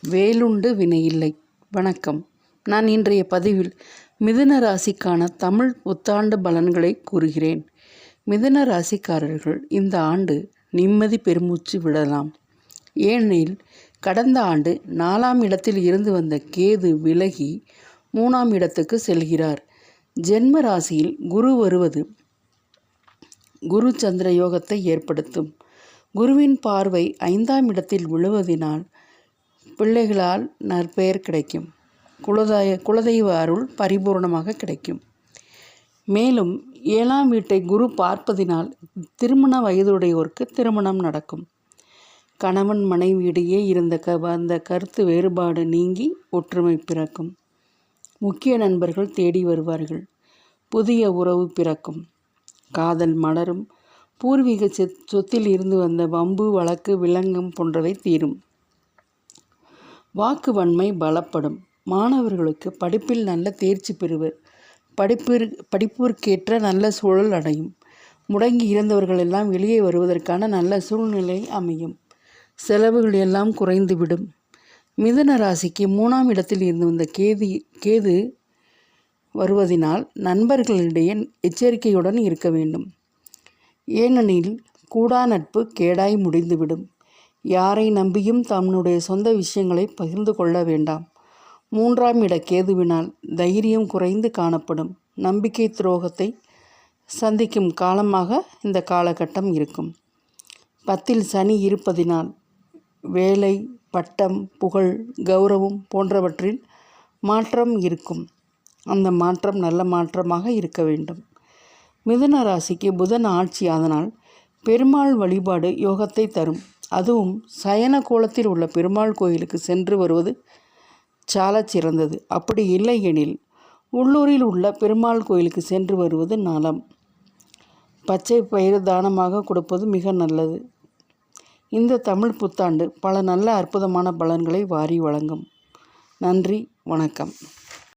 வேலுண்டு வினையில்லை. வணக்கம். நான் இன்றைய பதிவில் மிதுன ராசிக்கான தமிழ் புத்தாண்டு பலன்களை கூறுகிறேன். மிதுன ராசிக்காரர்கள் இந்த ஆண்டு நிம்மதி பெருமூச்சு விடலாம். ஏனெனில் கடந்த ஆண்டு 4ஆம் இடத்தில் இருந்து வந்த கேது விலகி 3ஆம் இடத்துக்கு செல்கிறார். ஜென்ம ராசியில் குரு வருவது குரு சந்திர யோகத்தை ஏற்படுத்தும். குருவின் பார்வை 5ஆம் இடத்தில் விழுவதினால் பிள்ளைகளால் நற்பெயர் கிடைக்கும். குலதெய்வ அருள் பரிபூர்ணமாக கிடைக்கும். மேலும் 7ஆம் வீட்டை குரு பார்ப்பதினால் திருமண வயதுடையோருக்கு திருமணம் நடக்கும். கணவன் மனைவியிடையே இருந்த அந்த கருத்து வேறுபாடு நீங்கி ஒற்றுமை பிறக்கும். முக்கிய நண்பர்கள் தேடி வருவார்கள். புதிய உறவு பிறக்கும். காதல் மலரும். பூர்வீக சொத்தில் இருந்து வந்த வம்பு வழக்கு விலங்கம் போன்றவை தீரும். வாக்கு வன்மை பலப்படும். மாணவர்களுக்கு படிப்பில் நல்ல தேர்ச்சி பெறுவர். படிப்பிற்கேற்ற நல்ல சூழல் அடையும். முடங்கி இருந்தவர்கள் எல்லாம் வெளியே வருவதற்கான நல்ல சூழ்நிலை அமையும். செலவுகள் எல்லாம் குறைந்துவிடும். மிதுன ராசிக்கு 3ஆம் இடத்தில் இருந்து வந்த கேது வருவதினால் நண்பர்களிடையே எச்சரிக்கையுடன் இருக்க வேண்டும். ஏனெனில் கூடா நட்பு கேடாய் முடிந்துவிடும். யாரை நம்பியும் தன்னுடைய சொந்த விஷயங்களை பகிர்ந்து கொள்ள வேண்டாம். 3ஆம் இட கேதுவினால் தைரியம் குறைந்து காணப்படும். நம்பிக்கை துரோகத்தை சந்திக்கும் காலமாக இந்த காலகட்டம் இருக்கும். 10இல் சனி இருப்பதினால் வேலை, பட்டம், புகழ், கௌரவம் போன்றவற்றில் மாற்றம் இருக்கும். அந்த மாற்றம் நல்ல மாற்றமாக இருக்க வேண்டும். மிதுன ராசிக்கு புதன் ஆட்சி, அதனால் பெருமாள் வழிபாடு யோகத்தை தரும். அதுவும் சயன கோலத்தில் உள்ள பெருமாள் கோயிலுக்கு சென்று வருவது சாலச் சிறந்தது. அப்படி இல்லை எனில் உள்ளூரில் உள்ள பெருமாள் கோயிலுக்கு சென்று வருவது நலம். பச்சை பயிறு தானமாக கொடுப்பது மிக நல்லது. இந்த தமிழ் புத்தாண்டு பல நல்ல அற்புதமான பலன்களை வாரி வழங்கும். நன்றி, வணக்கம்.